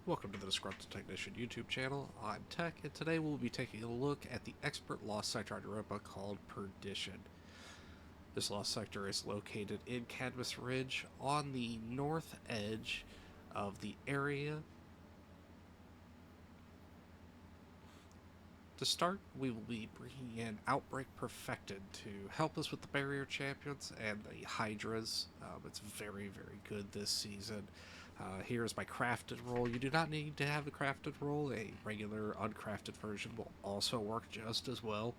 Welcome to the Disgruntled Technician YouTube channel. I'm Tech, and today we'll be taking a look at the Expert Lost Sector on Europa called Perdition. This Lost Sector is located in Cadmus Ridge on the north edge of the area. To start, we will be bringing in Outbreak Perfected to help us with the Barrier Champions and the Hydras. It's very, very good this season. Here is my crafted roll. You do not need to have a crafted roll. A regular uncrafted version will also work just as well.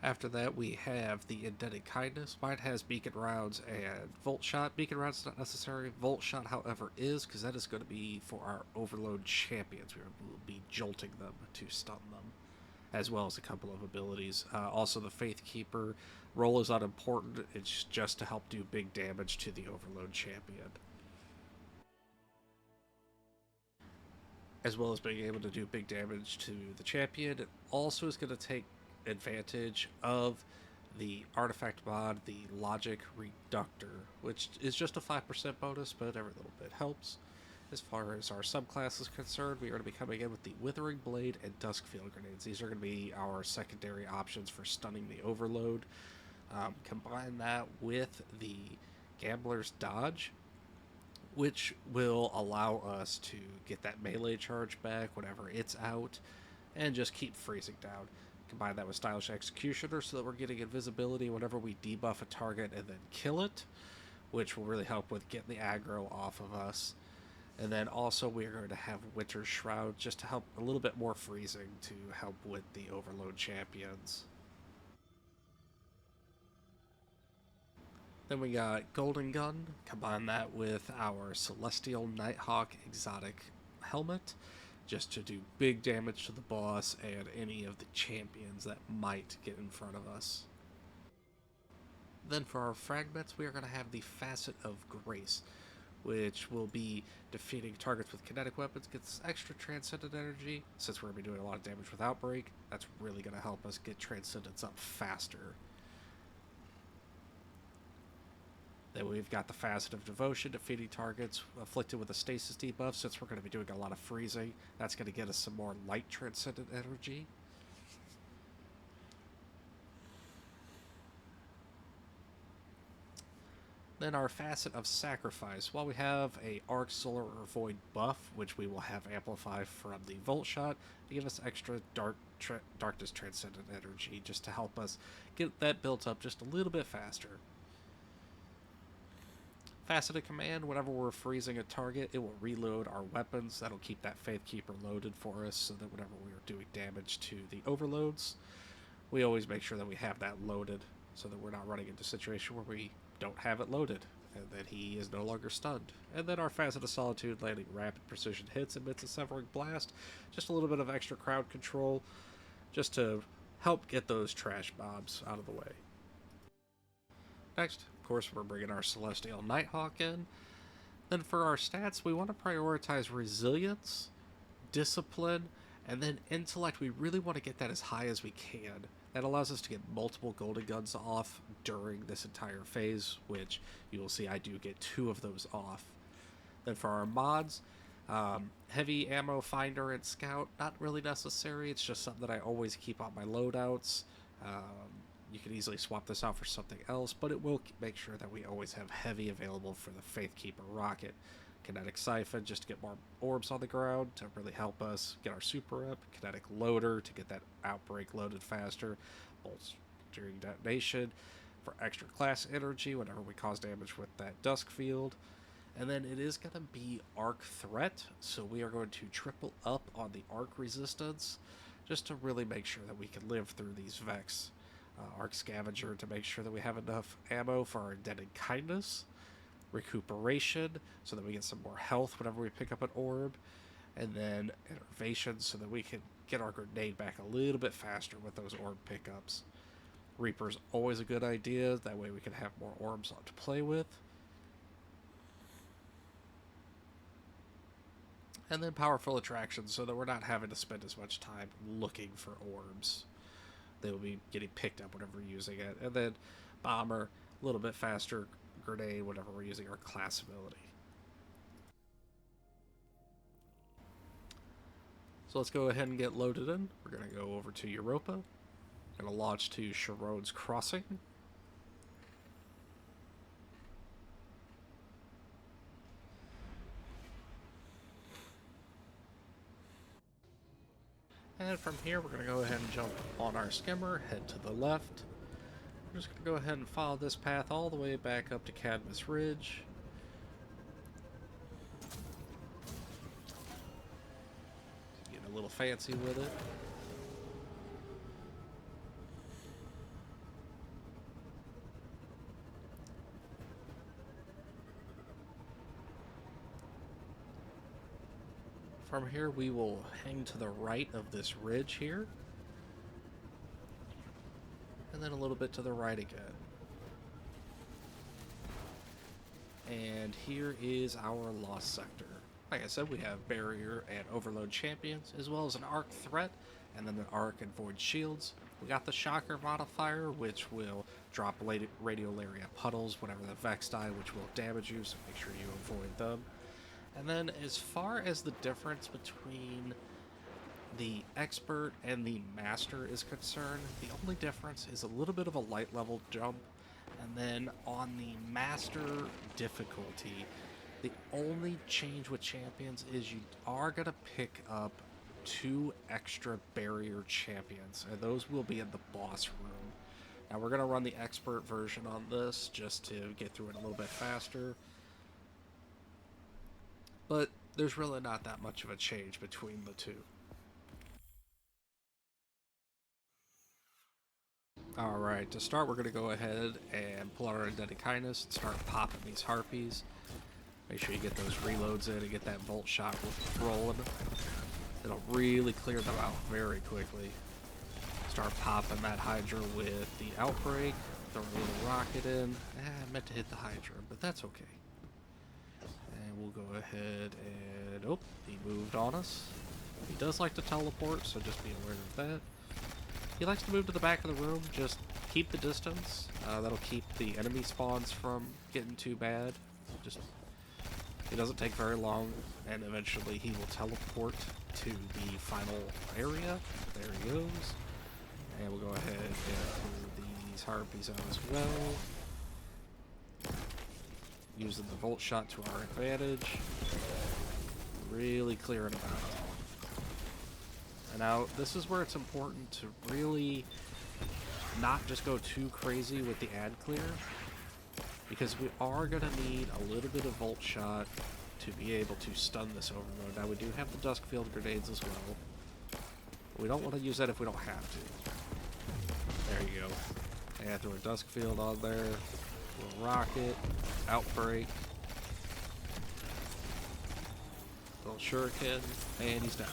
After that, we have the Indebted Kindness. Mine has Beacon Rounds and Volt Shot. Beacon Rounds is not necessary. Volt Shot, however, is, because that is going to be for our Overload Champions. We will be jolting them to stun them, as well as a couple of abilities. Also, the Faith Keeper roll is unimportant. It's just to help do big damage to the Overload Champion, as well as being able to do big damage to the champion. It also is going to take advantage of the artifact mod, the Logic Reductor, which is just a 5% bonus, but every little bit helps. As far as our subclass is concerned, we are going to be coming in with the Withering Blade and Duskfield Grenades. These are going to be our secondary options for stunning the Overload. Combine that with the Gambler's Dodge, which will allow us to get that melee charge back whenever it's out, and just keep freezing down. Combine that with Stylish Executioner so that we're getting invisibility whenever we debuff a target and then kill it, which will really help with getting the aggro off of us. And then also we're going to have Winter's Shroud just to help a little bit more freezing to help with the Overload Champions. Then we got Golden Gun. Combine that with our Celestial Nighthawk Exotic Helmet, just to do big damage to the boss and any of the champions that might get in front of us. Then for our fragments, we are going to have the Facet of Grace, which will be defeating targets with kinetic weapons, gets extra Transcendent energy. Since we're going to be doing a lot of damage with Outbreak, that's really going to help us get Transcendence up faster. Then we've got the Facet of Devotion, defeating targets afflicted with a stasis debuff. Since we're going to be doing a lot of freezing, that's going to get us some more light Transcendent energy. Then our Facet of Sacrifice. While we have a Arc, Solar, or Void buff, which we will have amplified from the Volt Shot, to give us extra Darkness Transcendent energy, just to help us get that built up just a little bit faster. Facet of Command, whenever we're freezing a target, it will reload our weapons. That'll keep that Faith Keeper loaded for us, so that whenever we are doing damage to the overloads, we always make sure that we have that loaded, so that we're not running into a situation where we don't have it loaded, and that he is no longer stunned. And then our Facet of Solitude, landing rapid precision hits, emits a Severing Blast, just a little bit of extra crowd control, just to help get those trash mobs out of the way. Next, of course, we're bringing our Celestial Nighthawk in. Then for our stats, we want to prioritize Resilience, Discipline, and then Intellect. We really want to get that as high as we can. That allows us to get multiple Golden Guns off during this entire phase, which you will see I do get 2 of those off. Then for our mods, Heavy Ammo Finder and Scout, not really necessary. It's just something that I always keep on my loadouts. You can easily swap this out for something else, but it will make sure that we always have heavy available for the Faith Keeper rocket. Kinetic Siphon, just to get more orbs on the ground to really help us get our super up. Kinetic Loader to get that Outbreak loaded faster. Bolstering Detonation for extra class energy whenever we cause damage with that Dusk Field. And then it is going to be Arc Threat, so we are going to triple up on the Arc Resistance, just to really make sure that we can live through these Vex. Arc Scavenger to make sure that we have enough ammo for our Indebted Kindness. Recuperation, so that we get some more health whenever we pick up an orb. And then Innervation, so that we can get our grenade back a little bit faster with those orb pickups. Reaper's always a good idea, that way we can have more orbs to play with. And then Powerful Attraction, so that we're not having to spend as much time looking for orbs. They will be getting picked up whenever we're using it. And then Bomber, a little bit faster grenade whenever we're using our class ability. So let's go ahead and get loaded in. We're going to go over to Europa. Going to launch to Sharon's Crossing. And from here, we're going to go ahead and jump on our skimmer, head to the left. We're just going to go ahead and follow this path all the way back up to Cadmus Ridge. Getting a little fancy with it. From here, we will hang to the right of this ridge here. And then a little bit to the right again. And here is our Lost Sector. Like I said, we have Barrier and Overload Champions, as well as an Arc Threat, and then an Arc and Void Shields. We got the Shocker modifier, which will drop Radiolaria Puddles whenever the Vex die, which will damage you, so make sure you avoid them. And then as far as the difference between the Expert and the Master is concerned, the only difference is a little bit of a light level jump. And then on the Master difficulty, the only change with Champions is you are going to pick up 2 extra Barrier Champions, and those will be in the boss room. Now we're going to run the Expert version on this just to get through it a little bit faster. But there's really not that much of a change between the two. Alright, to start we're going to go ahead and pull out our Indebted Kindness and start popping these Harpies. Make sure you get those reloads in and get that Volt Shot rolling. It'll really clear them out very quickly. Start popping that Hydra with the Outbreak. Throw a little rocket in. I meant to hit the Hydra, but that's okay. And we'll go ahead and... oh, he moved on us. He does like to teleport, so just be aware of that. He likes to move to the back of the room. Just keep the distance. That'll keep the enemy spawns from getting too bad. Just... it doesn't take very long, and eventually he will teleport to the final area. There he goes. And we'll go ahead and pull these Harpies out as well. Using the Volt Shot to our advantage. Really clearing them out. And now, this is where it's important to really not just go too crazy with the ad clear. Because we are going to need a little bit of Volt Shot to be able to stun this Overload. Now, we do have the Dusk Field Grenades as well. But we don't want to use that if we don't have to. There you go. And throw a Dusk Field on there. A little Rocket. Outbreak. Little Shuriken. And he's down.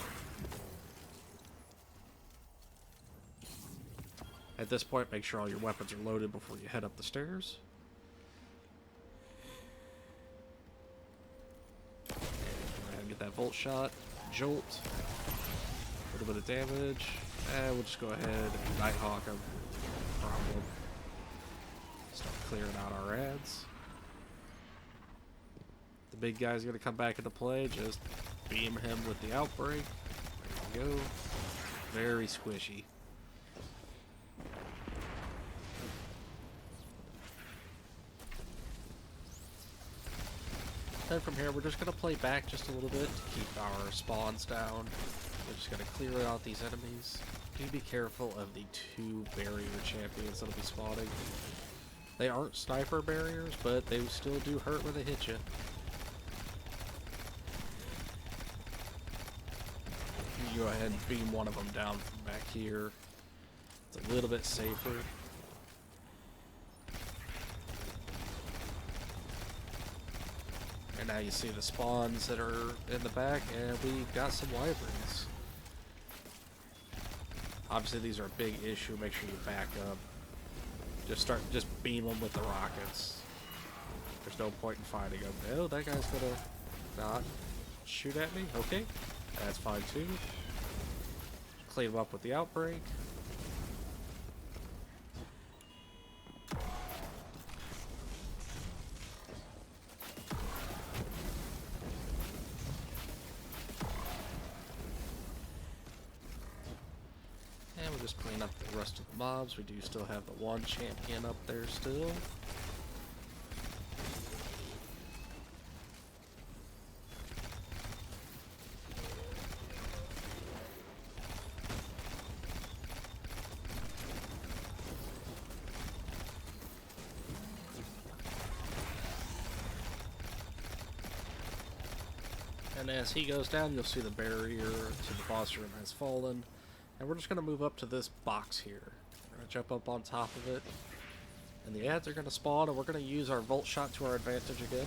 At this point, make sure all your weapons are loaded before you head up the stairs. And get that Volt Shot, Jolt, a little bit of damage, and we'll just go ahead and Nighthawk him. Problem. Start clearing out our ads. The big guy's gonna come back into play. Just beam him with the Outbreak. There you go. Very squishy. Then from here, we're just going to play back just a little bit to keep our spawns down. We're just going to clear out these enemies. Do be careful of the 2 barrier champions that'll be spawning. They aren't sniper barriers, but they still do hurt when they hit you. You go ahead and beam one of them down from back here. It's a little bit safer. And now you see the spawns that are in the back, and we got some wyverns. Obviously these are a big issue, make sure you back up. Just beam them with the rockets. There's no point in fighting them. Oh, that guy's gonna not shoot at me? Okay, that's fine too. Clean them up with the Outbreak. just clean up the rest of the mobs. We do still have the one champion up there still. And as he goes down, you'll see the barrier to the boss room has fallen. And we're just going to move up to this box here. We're going to jump up on top of it. And the ads are going to spawn, and we're going to use our Volt Shot to our advantage again.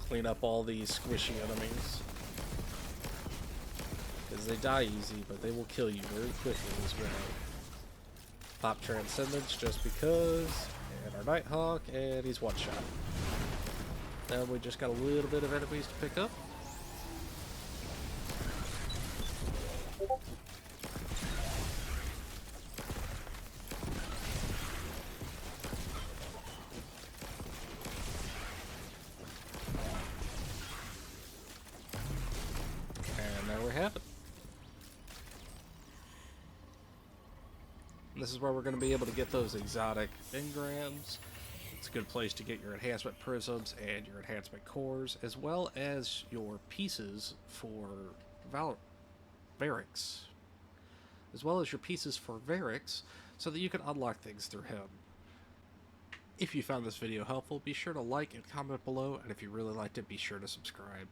Clean up all these squishy enemies. Because they die easy, but they will kill you very quickly as well. Pop Transcendence just because. And our Nighthawk, and he's one shot. Then we just got a little bit of enemies to pick up. And there we have it. And this is where we're going to be able to get those exotic engrams. It's a good place to get your enhancement prisms and your enhancement cores, as well as your pieces for Varix. As well as your pieces for Varix, so that you can unlock things through him. If you found this video helpful, be sure to like and comment below, and if you really liked it, be sure to subscribe.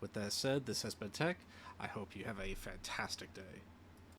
With that said, this has been Tech. I hope you have a fantastic day.